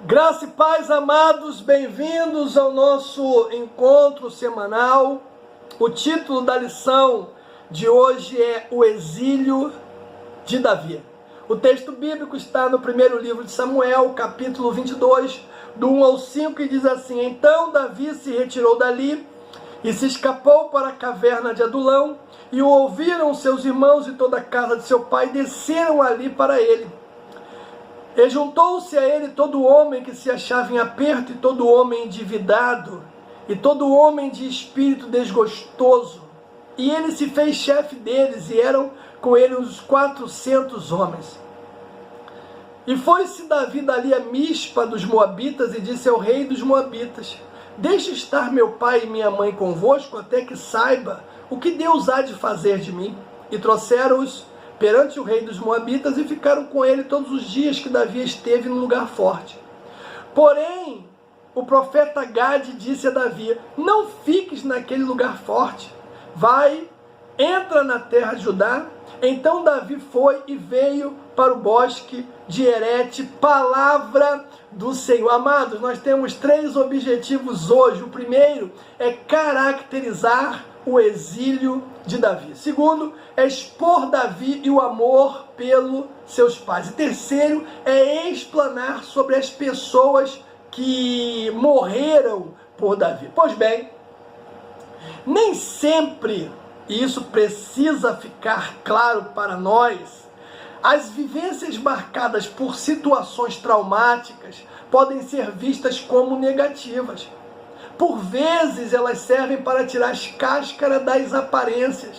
Graça e paz, amados, bem-vindos ao nosso encontro semanal. O título da lição de hoje é O Exílio de Davi. O texto bíblico está no primeiro livro de Samuel, capítulo 22, do 1 ao 5, e diz assim: Então Davi se retirou dali e se escapou para a caverna de Adulão, e o ouviram seus irmãos e toda a casa de seu pai, desceram ali para ele. E juntou-se a ele todo homem que se achava em aperto, e todo homem endividado, e todo homem de espírito desgostoso. E ele se fez chefe deles, e eram com ele uns 400 homens. E foi-se Davi dali a Mispa dos Moabitas, e disse ao rei dos Moabitas: Deixe estar meu pai e minha mãe convosco, até que saiba o que Deus há de fazer de mim. E trouxeram-os perante o rei dos Moabitas, e ficaram com ele todos os dias que Davi esteve no lugar forte. Porém, o profeta Gade disse a Davi: Não fiques naquele lugar forte, vai, entra na terra de Judá. Então Davi foi e veio para o bosque de Herete. Palavra do Senhor. Amados, nós temos 3 objetivos hoje. O primeiro é caracterizar o exílio de Davi. Segundo, é expor Davi e o amor pelos seus pais. E terceiro, é explanar sobre as pessoas que morreram por Davi. Pois bem, nem sempre, e isso precisa ficar claro para nós, as vivências marcadas por situações traumáticas podem ser vistas como negativas. Por vezes elas servem para tirar as cáscaras das aparências,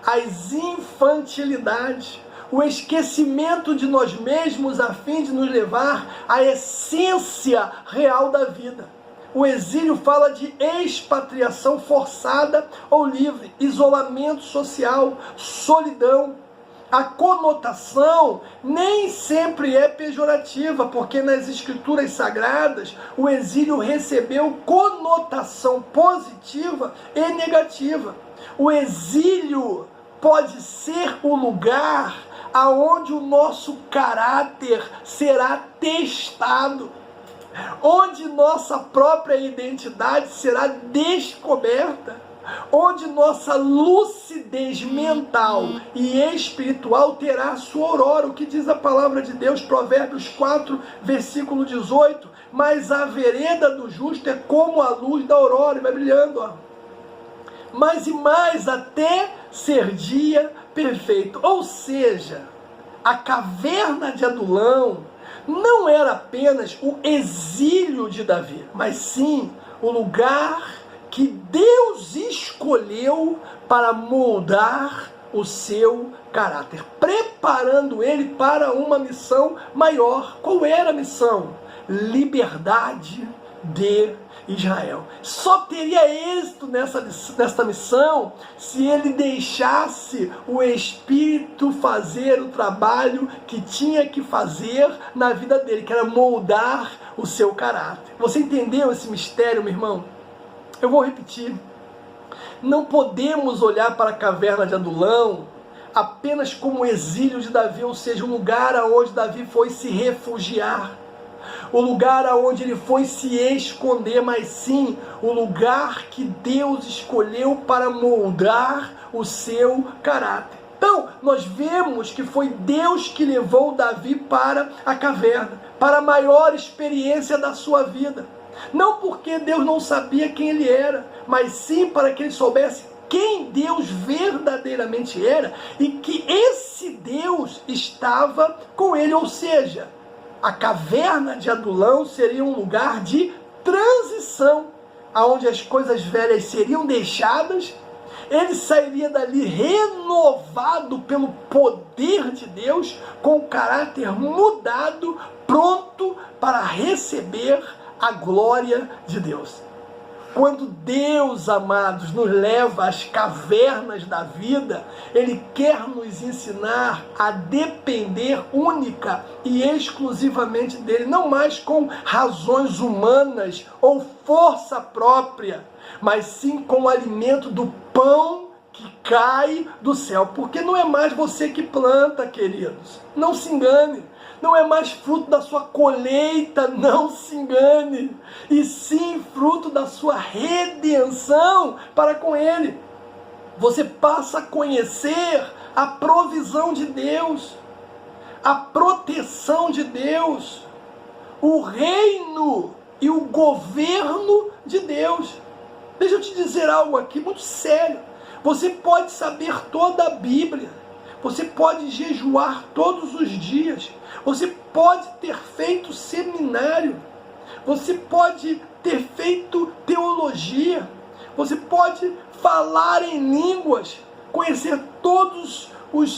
as infantilidades, o esquecimento de nós mesmos a fim de nos levar à essência real da vida. O exílio fala de expatriação forçada ou livre, isolamento social, solidão. A conotação nem sempre é pejorativa, porque nas escrituras sagradas o exílio recebeu conotação positiva e negativa. O exílio pode ser o lugar aonde o nosso caráter será testado, onde nossa própria identidade será descoberta, onde nossa lucidez mental e espiritual terá a sua aurora. O que diz a palavra de Deus, Provérbios 4, versículo 18, mas a vereda do justo é como a luz da aurora, e vai brilhando, ó, mais e mais até ser dia perfeito. Ou seja, a caverna de Adulão não era apenas o exílio de Davi, mas sim o lugar que Deus escolheu para moldar o seu caráter, preparando ele para uma missão maior. Qual era a missão? Liberdade de Israel. Só teria êxito nesta missão se ele deixasse o Espírito fazer o trabalho que tinha que fazer na vida dele, que era moldar o seu caráter. Você entendeu esse mistério, meu irmão? Eu vou repetir. Não podemos olhar para a caverna de Adulão apenas como o exílio de Davi, ou seja, um lugar aonde Davi foi se refugiar, o lugar aonde ele foi se esconder, mas sim o lugar que Deus escolheu para moldar o seu caráter. Então, nós vemos que foi Deus que levou Davi para a caverna, para a maior experiência da sua vida. Não porque Deus não sabia quem ele era, mas sim para que ele soubesse quem Deus verdadeiramente era e que esse Deus estava com ele. Ou seja, a caverna de Adulão seria um lugar de transição, onde as coisas velhas seriam deixadas, ele sairia dali renovado pelo poder de Deus, com o caráter mudado, pronto para receber a glória de Deus. Quando Deus, amados, nos leva às cavernas da vida, Ele quer nos ensinar a depender única e exclusivamente dEle, não mais com razões humanas ou força própria, mas sim com o alimento do pão que cai do céu. Porque não é mais você que planta, queridos. Não se engane. não é mais fruto da sua colheita, não se engane, e sim fruto da sua redenção para com Ele. Você passa a conhecer a provisão de Deus, a proteção de Deus, o reino e o governo de Deus. Deixa eu te dizer algo aqui muito sério. Você pode saber toda a Bíblia, você pode jejuar todos os dias, você pode ter feito seminário, você pode ter feito teologia, você pode falar em línguas, conhecer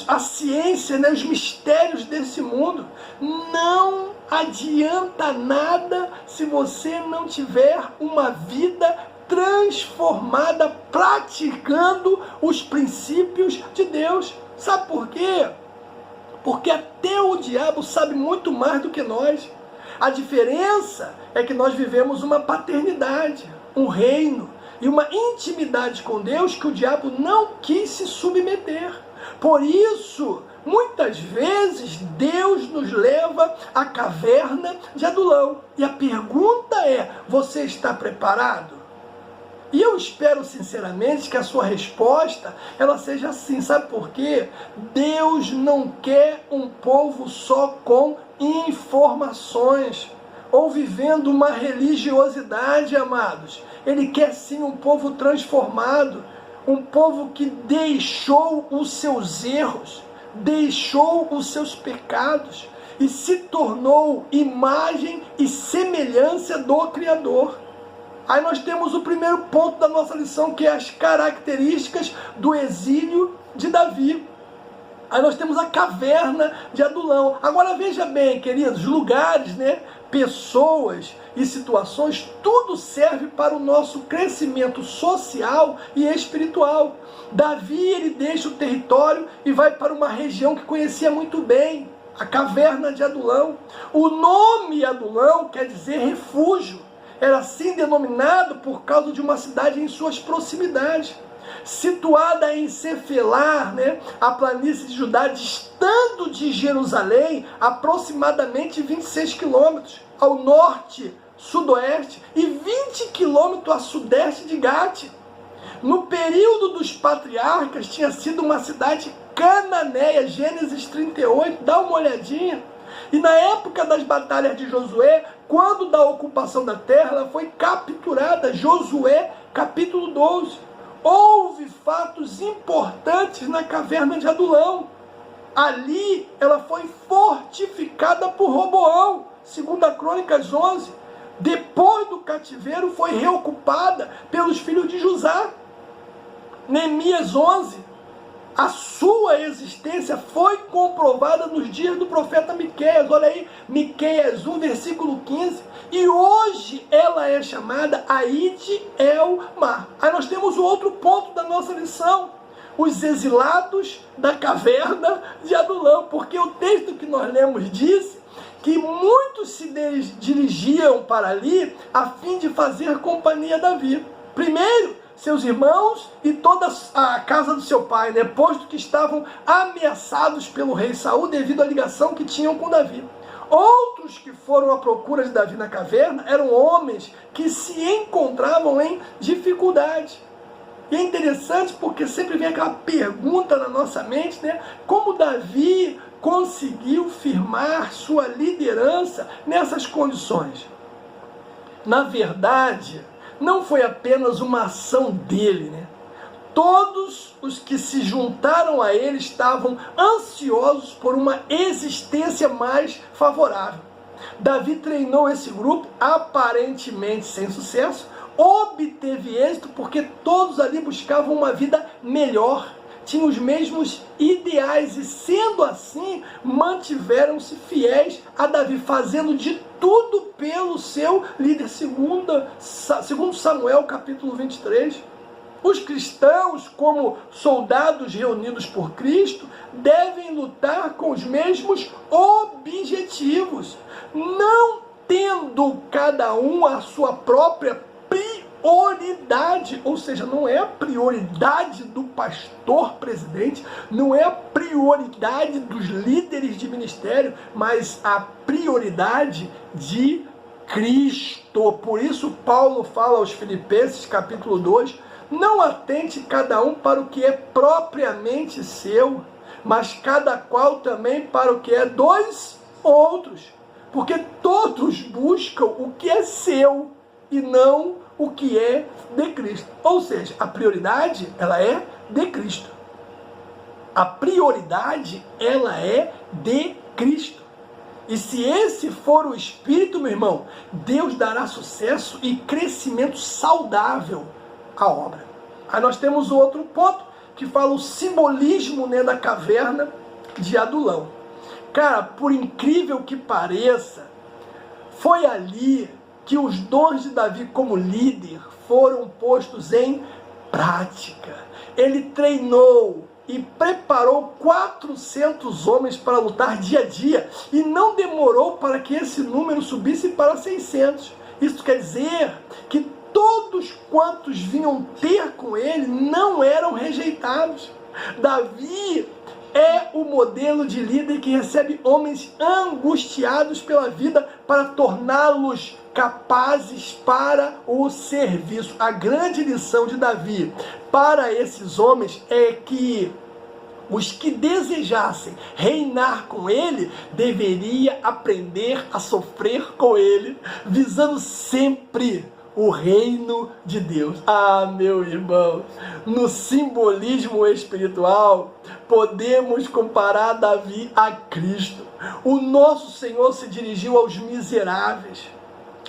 a ciência, né, os mistérios desse mundo. Não adianta nada se você não tiver uma vida transformada, praticando os princípios de Deus. Sabe por quê? Porque até o diabo sabe muito mais do que nós. A diferença é que nós vivemos uma paternidade, um reino e uma intimidade com Deus que o diabo não quis se submeter. Por isso, muitas vezes, Deus nos leva à caverna de Adulão. E a pergunta é, você está preparado? E eu espero sinceramente que a sua resposta ela seja assim. Sabe por quê? Deus não quer um povo só com informações ou vivendo uma religiosidade, amados. Ele quer sim um povo transformado, um povo que deixou os seus erros, deixou os seus pecados e se tornou imagem e semelhança do Criador. Aí nós temos o primeiro ponto da nossa lição, que é as características do exílio de Davi. Aí nós temos a caverna de Adulão. Agora veja bem, queridos, lugares, né, pessoas e situações, tudo serve para o nosso crescimento social e espiritual. Davi, ele deixa o território e vai para uma região que conhecia muito bem, a caverna de Adulão. O nome Adulão quer dizer refúgio. Era assim denominado por causa de uma cidade em suas proximidades. Situada em Cefelá, né, a planície de Judá, distando de Jerusalém aproximadamente 26 quilômetros ao norte, sudoeste e 20 quilômetros a sudeste de Gate. No período dos patriarcas tinha sido uma cidade cananeia, Gênesis 38, dá uma olhadinha. E na época das batalhas de Josué, quando da ocupação da terra, ela foi capturada, Josué capítulo 12. Houve fatos importantes na caverna de Adulão. Ali ela foi fortificada por Roboão, 2 Crônicas 11. Depois do cativeiro foi reocupada pelos filhos de Josá. Neemias 11. A sua existência foi comprovada nos dias do profeta Miqueias. Olha aí, Miqueias 1, versículo 15. E hoje ela é chamada Aide El Mar. Aí nós temos o outro ponto da nossa lição. Os exilados da caverna de Adulão. Porque o texto que nós lemos diz que muitos se dirigiam para ali a fim de fazer companhia a Davi. Primeiro, seus irmãos e toda a casa do seu pai, né, posto que estavam ameaçados pelo rei Saul devido à ligação que tinham com Davi. Outros que foram à procura de Davi na caverna eram homens que se encontravam em dificuldade. E é interessante porque sempre vem aquela pergunta na nossa mente, né, como Davi conseguiu firmar sua liderança nessas condições? Na verdade, não foi apenas uma ação dele, né? Todos os que se juntaram a ele estavam ansiosos por uma existência mais favorável. Davi treinou esse grupo, aparentemente sem sucesso, obteve êxito porque todos ali buscavam uma vida melhor, tinham os mesmos ideais e, sendo assim, mantiveram-se fiéis a Davi, fazendo de tudo pelo seu líder, segundo Samuel capítulo 23. Os cristãos, como soldados reunidos por Cristo, devem lutar com os mesmos objetivos, não tendo cada um a sua própria prioridade, ou seja, não é a prioridade do pastor presidente, não é a prioridade dos líderes de ministério, mas a prioridade de Cristo. Por isso Paulo fala aos Filipenses, capítulo 2, não atente cada um para o que é propriamente seu, mas cada qual também para o que é dos outros, porque todos buscam o que é seu e não o que é de Cristo. Ou seja, a prioridade, ela é de Cristo. A prioridade, ela é de Cristo. E se esse for o Espírito, meu irmão, Deus dará sucesso e crescimento saudável à obra. Aí nós temos o outro ponto, que fala o simbolismo, né, da caverna de Adulão. Cara, por incrível que pareça, foi ali que os dons de Davi como líder foram postos em prática. Ele treinou e preparou 400 homens para lutar dia a dia, e não demorou para que esse número subisse para 600. Isso quer dizer que todos quantos vinham ter com ele não eram rejeitados. Davi é o modelo de líder que recebe homens angustiados pela vida para torná-los capazes para o serviço. A grande lição de Davi para esses homens é que os que desejassem reinar com ele deveria aprender a sofrer com ele, visando sempre o reino de Deus. Ah, meu irmão, no simbolismo espiritual, podemos comparar Davi a Cristo. O nosso Senhor se dirigiu aos miseráveis,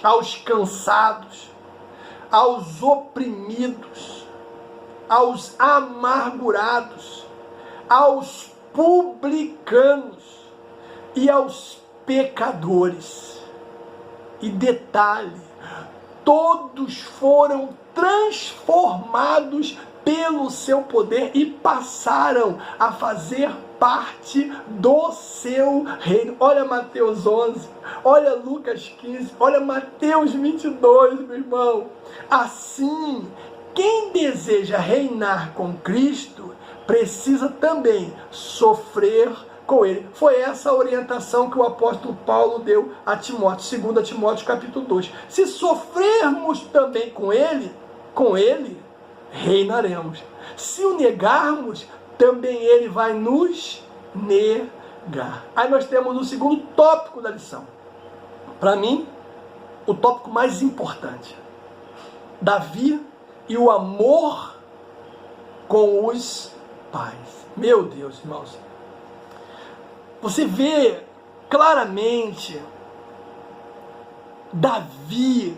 aos cansados, aos oprimidos, aos amargurados, aos publicanos e aos pecadores. E detalhe, todos foram transformados pelo seu poder e passaram a fazer parte do seu reino. Olha Mateus 11, olha Lucas 15, olha Mateus 22, meu irmão. Assim, quem deseja reinar com Cristo precisa também sofrer com ele. Foi essa a orientação que o apóstolo Paulo deu a Timóteo, 2 Timóteo capítulo 2. Se sofrermos também com ele reinaremos. Se o negarmos, também ele vai nos negar. Aí nós temos o segundo tópico da lição. Para mim, o tópico mais importante. Davi e o amor com os pais. Meu Deus, irmãos. Você vê claramente Davi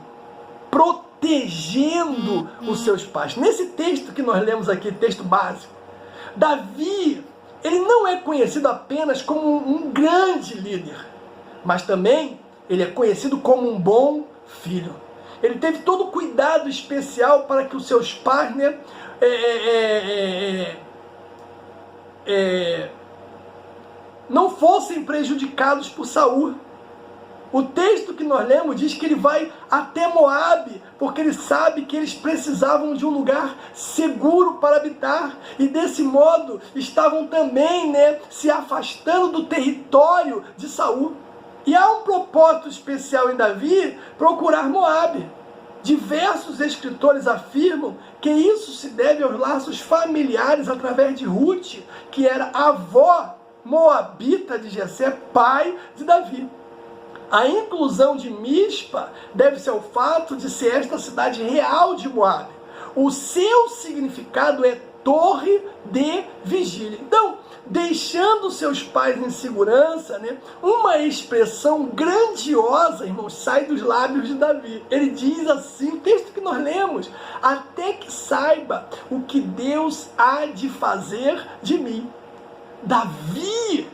protegendo os seus pais. Nesse texto que nós lemos aqui, texto básico, Davi, ele não é conhecido apenas como um grande líder, mas também ele é conhecido como um bom filho. Ele teve todo o cuidado especial para que os seus pais, né, não fossem prejudicados por Saul. O texto que nós lemos diz que ele vai até Moabe, porque ele sabe que eles precisavam de um lugar seguro para habitar, e desse modo estavam também, né, se afastando do território de Saul. E há um propósito especial em Davi procurar Moabe. Diversos escritores afirmam que isso se deve aos laços familiares através de Ruth, que era avó moabita de Jessé, pai de Davi. A inclusão de Mispa deve-se ao fato de ser esta cidade real de Moabe. O seu significado é torre de vigília. Então, deixando seus pais em segurança, né, uma expressão grandiosa, irmãos, sai dos lábios de Davi. Ele diz assim, o texto que nós lemos: até que saiba o que Deus há de fazer de mim. Davi,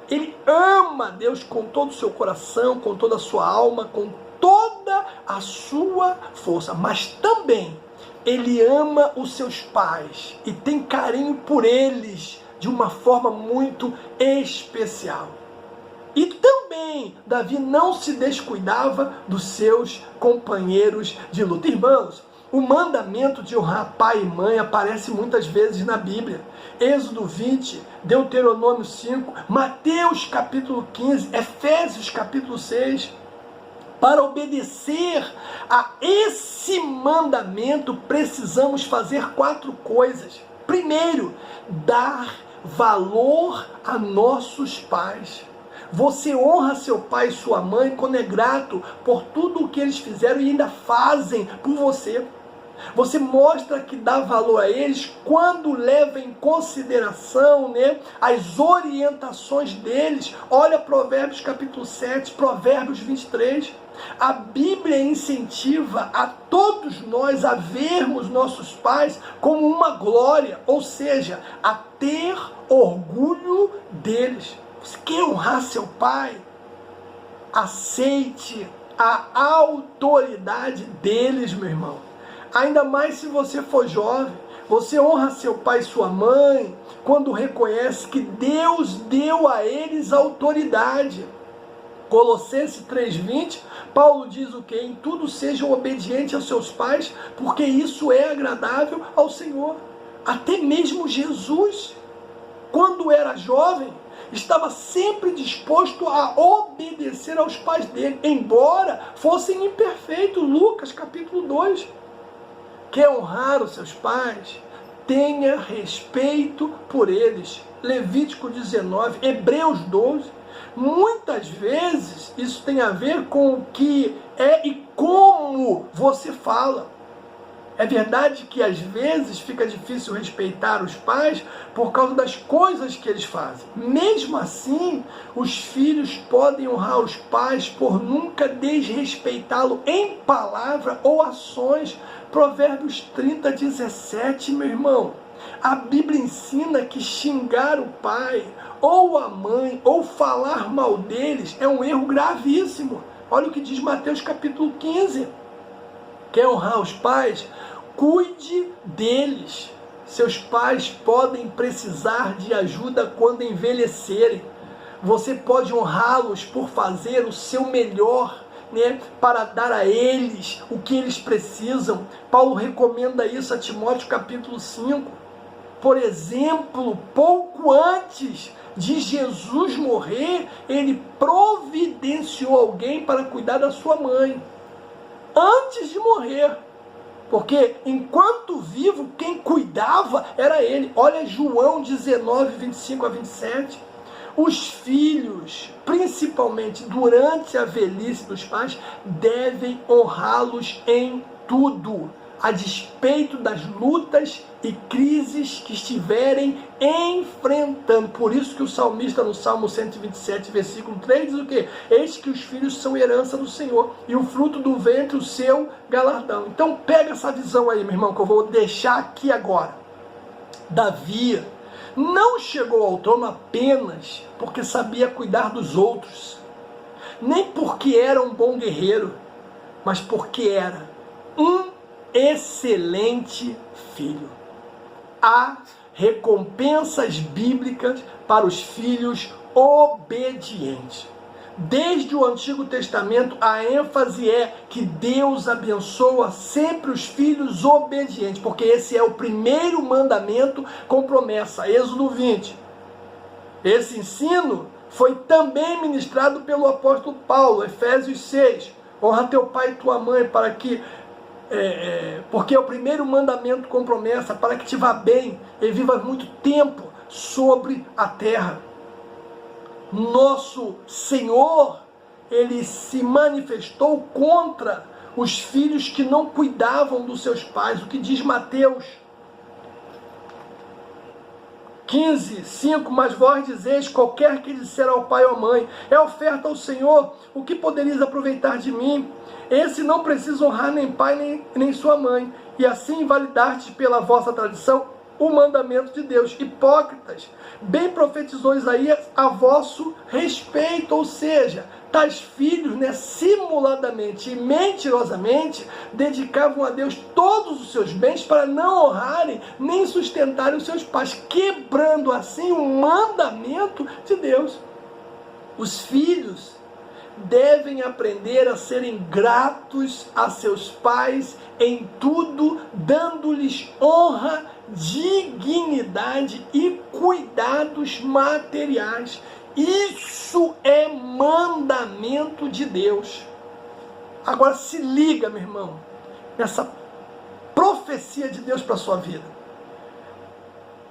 ele ama Deus com todo o seu coração, com toda a sua alma, com toda a sua força, mas também ele ama os seus pais e tem carinho por eles de uma forma muito especial. E também Davi não se descuidava dos seus companheiros de luta. Irmãos, O mandamento de honrar pai e mãe aparece muitas vezes na Bíblia. Êxodo 20, Deuteronômio 5, Mateus capítulo 15, Efésios capítulo 6. Para obedecer a esse mandamento, precisamos fazer 4 coisas. Primeiro, dar valor a nossos pais. Você honra seu pai e sua mãe quando é grato por tudo o que eles fizeram e ainda fazem por você. Você mostra que dá valor a eles quando leva em consideração, as orientações deles. Olha Provérbios capítulo 7, Provérbios 23. A Bíblia incentiva a todos nós a vermos nossos pais como uma glória, ou seja, a ter orgulho deles. Você quer honrar seu pai? Aceite a autoridade deles, meu irmão. Ainda mais se você for jovem. Você honra seu pai e sua mãe quando reconhece que Deus deu a eles autoridade. Colossenses 3:20, Paulo diz o quê? Em tudo sejam obedientes aos seus pais, porque isso é agradável ao Senhor. Até mesmo Jesus, quando era jovem, estava sempre disposto a obedecer aos pais dele, embora fossem imperfeitos. Lucas capítulo 2. Quer honrar os seus pais? Tenha respeito por eles. Levítico 19, Hebreus 12. Muitas vezes isso tem a ver com o que é e como você fala. É verdade que às vezes fica difícil respeitar os pais por causa das coisas que eles fazem. Mesmo assim, os filhos podem honrar os pais por nunca desrespeitá-lo em palavra ou ações. Provérbios 30:17, meu irmão. A Bíblia ensina que xingar o pai ou a mãe ou falar mal deles é um erro gravíssimo. Olha o que diz Mateus capítulo 15. Quer honrar os pais? Cuide deles. Seus pais podem precisar de ajuda quando envelhecerem. Você pode honrá-los por fazer o seu melhor, para dar a eles o que eles precisam. Paulo recomenda isso a Timóteo capítulo 5. Por exemplo, pouco antes de Jesus morrer, ele providenciou alguém para cuidar da sua mãe. Antes de morrer. Porque enquanto vivo, quem cuidava era ele. Olha João 19:25-27. Os filhos, principalmente durante a velhice dos pais, devem honrá-los em tudo, a despeito das lutas e crises que estiverem enfrentando. Por isso que o salmista no Salmo 127, versículo 3, diz o quê? Eis que os filhos são herança do Senhor, e o fruto do ventre o seu galardão. Então pega essa visão aí, meu irmão, que eu vou deixar aqui agora. Davi não chegou ao trono apenas porque sabia cuidar dos outros, nem porque era um bom guerreiro, mas porque era um excelente filho. Há recompensas bíblicas para os filhos obedientes. Desde o Antigo Testamento, a ênfase é que Deus abençoa sempre os filhos obedientes, porque esse é o primeiro mandamento com promessa. Êxodo 20. Esse ensino foi também ministrado pelo apóstolo Paulo, Efésios 6. Honra teu pai e tua mãe, para que porque é o primeiro mandamento com promessa, para que te vá bem e viva muito tempo sobre a terra. Nosso Senhor, ele se manifestou contra os filhos que não cuidavam dos seus pais. O que diz Mateus 15:5, mas vós dizeis, qualquer que disser ao pai ou à mãe, é oferta ao Senhor, o que podereis aproveitar de mim? Esse não precisa honrar nem pai nem sua mãe, e assim invalidar-te pela vossa tradição o mandamento de Deus. Hipócritas, bem profetizou Isaías a vosso respeito, ou seja, tais filhos, simuladamente e mentirosamente, dedicavam a Deus todos os seus bens para não honrarem nem sustentarem os seus pais, quebrando assim o mandamento de Deus. Os filhos devem aprender a serem gratos a seus pais em tudo, dando-lhes honra, dignidade e cuidados materiais. Isso é mandamento de Deus. Agora se liga, meu irmão, nessa profecia de Deus para a sua vida.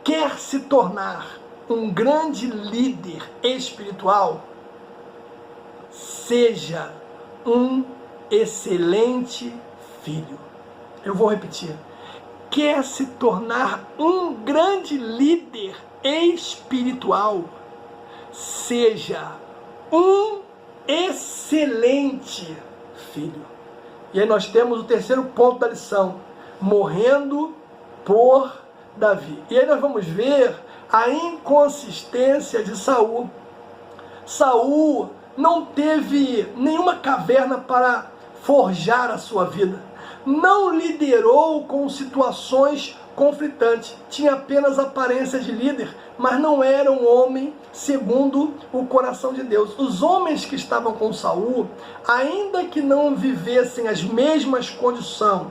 Quer se tornar um grande líder espiritual? Seja um excelente filho. Eu vou repetir. Quer se tornar um grande líder espiritual? Seja um excelente filho. E aí nós temos o terceiro ponto da lição: morrendo por Davi. E aí nós vamos ver a inconsistência de Saul. Saul não teve nenhuma caverna para forjar a sua vida. Não liderou com situações conflitantes. Tinha apenas aparência de líder, mas não era um homem segundo o coração de Deus. Os homens que estavam com Saul, ainda que não vivessem as mesmas condições,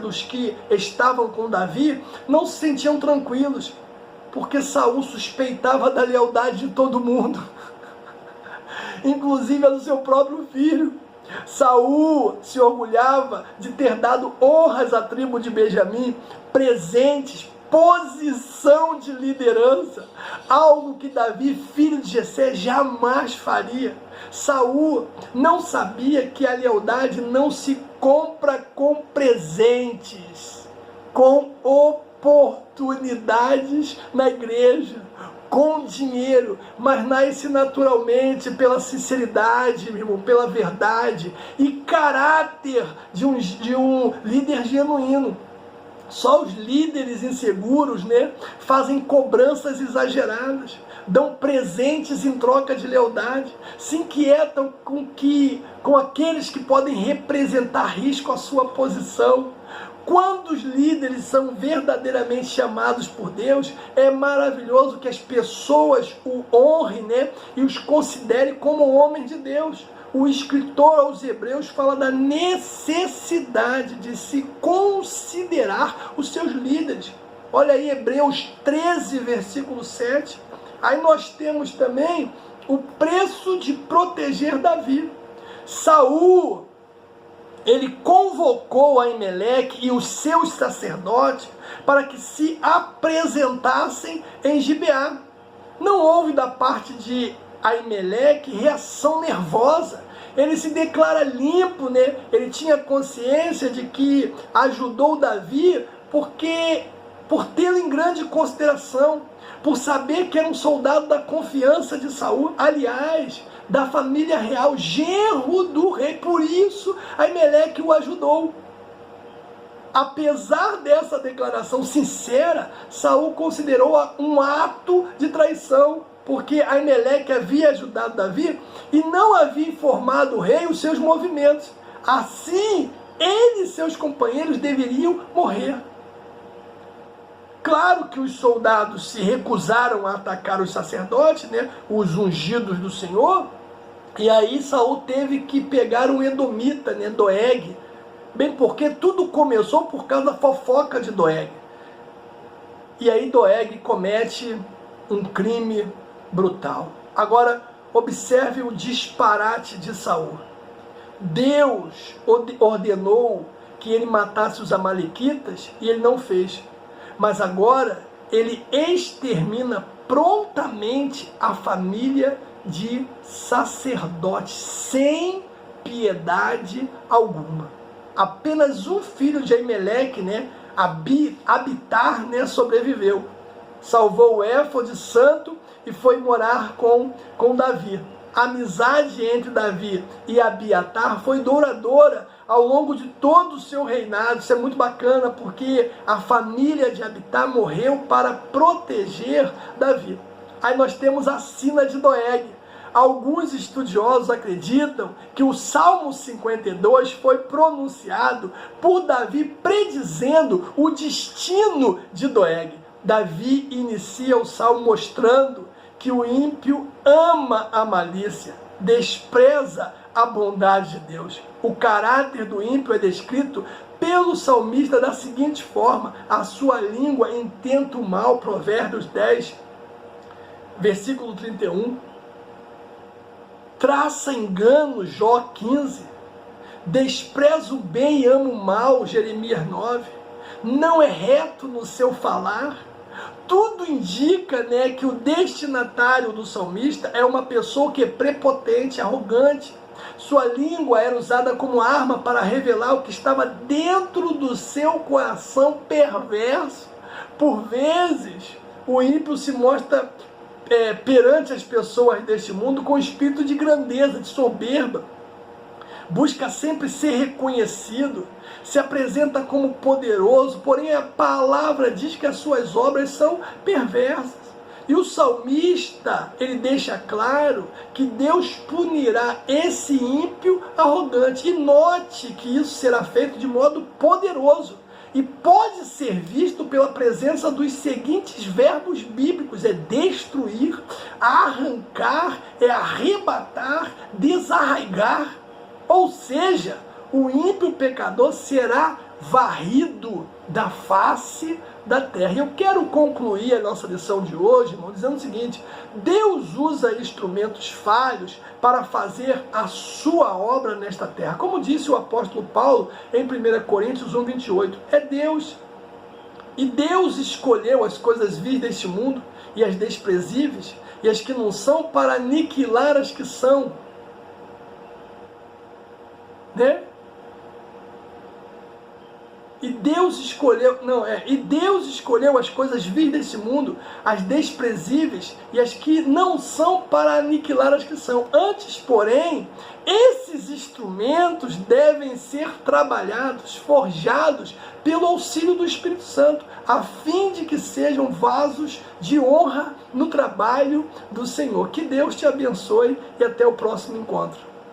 dos que estavam com Davi, não se sentiam tranquilos, porque Saul suspeitava da lealdade de todo mundo, inclusive a do seu próprio filho. Saul se orgulhava de ter dado honras à tribo de Benjamim, presentes, posição de liderança, algo que Davi, filho de Jessé, jamais faria. Saul não sabia que a lealdade não se compra com presentes, com oportunidades na igreja, com dinheiro, mas nasce naturalmente pela sinceridade, meu irmão, pela verdade e caráter de um líder genuíno. Só os líderes inseguros, fazem cobranças exageradas, dão presentes em troca de lealdade, se inquietam com aqueles que podem representar risco à sua posição. Quando os líderes são verdadeiramente chamados por Deus, é maravilhoso que as pessoas o honrem, e os considerem como homens de Deus. O escritor aos Hebreus fala da necessidade de se considerar os seus líderes. Olha aí, Hebreus 13, versículo 7. Aí nós temos também o preço de proteger Davi. Saul, ele convocou Aimeleque e os seus sacerdotes para que se apresentassem em Gibeá. Não houve da parte de Aimeleque reação nervosa. Ele se declara limpo, Ele tinha consciência de que ajudou Davi por tê-lo em grande consideração, por saber que era um soldado da confiança de Saul, aliás, da família real, genro do rei. Por isso Aimeleque o ajudou. Apesar dessa declaração sincera, Saul considerou um ato de traição, porque Aimeleque havia ajudado Davi e não havia informado o rei os seus movimentos. Assim, ele e seus companheiros deveriam morrer. Claro que os soldados se recusaram a atacar os sacerdotes, os ungidos do Senhor, e aí Saul teve que pegar um edomita, Doeg, bem porque tudo começou por causa da fofoca de Doeg. E aí Doeg comete um crime brutal. Agora, observe o disparate de Saul. Deus ordenou que ele matasse os amalequitas e ele não fez. Mas agora ele extermina prontamente a família de sacerdotes, sem piedade alguma. Apenas um filho de Aimeleque, Abiatar, sobreviveu. Salvou o éfode santo e foi morar com Davi. A amizade entre Davi e Abiatar foi duradoura ao longo de todo o seu reinado. Isso é muito bacana, porque a família de Abiatar morreu para proteger Davi. Aí nós temos a sina de Doeg. Alguns estudiosos acreditam que o Salmo 52 foi pronunciado por Davi predizendo o destino de Doeg. Davi inicia o salmo mostrando que o ímpio ama a malícia, despreza a bondade de Deus. O caráter do ímpio é descrito pelo salmista da seguinte forma: a sua língua intenta o mal, Provérbios 10, versículo 31. Traça engano, Jó 15. Despreza o bem e ama o mal, Jeremias 9. Não é reto no seu falar. Tudo indica, que o destinatário do salmista é uma pessoa que é prepotente, arrogante. Sua língua era usada como arma para revelar o que estava dentro do seu coração perverso. Por vezes, o ímpio se mostra perante as pessoas deste mundo com espírito de grandeza, de soberba. Busca sempre ser reconhecido, se apresenta como poderoso, porém a palavra diz que as suas obras são perversas. E o salmista, ele deixa claro que Deus punirá esse ímpio arrogante. E note que isso será feito de modo poderoso. E pode ser visto pela presença dos seguintes verbos bíblicos: é destruir, arrancar, é arrebatar, desarraigar. Ou seja, o ímpio pecador será varrido da face da terra. E eu quero concluir a nossa lição de hoje, irmão, dizendo o seguinte: Deus usa instrumentos falhos para fazer a sua obra nesta terra. Como disse o apóstolo Paulo em 1 Coríntios 1:28, é Deus. E Deus escolheu as coisas vis deste mundo e as desprezíveis e as que não são para aniquilar as que são. E Deus escolheu as coisas vis desse mundo, as desprezíveis e as que não são, para aniquilar as que são. Antes, porém, esses instrumentos devem ser trabalhados, forjados pelo auxílio do Espírito Santo, a fim de que sejam vasos de honra no trabalho do Senhor. Que Deus te abençoe e até o próximo encontro.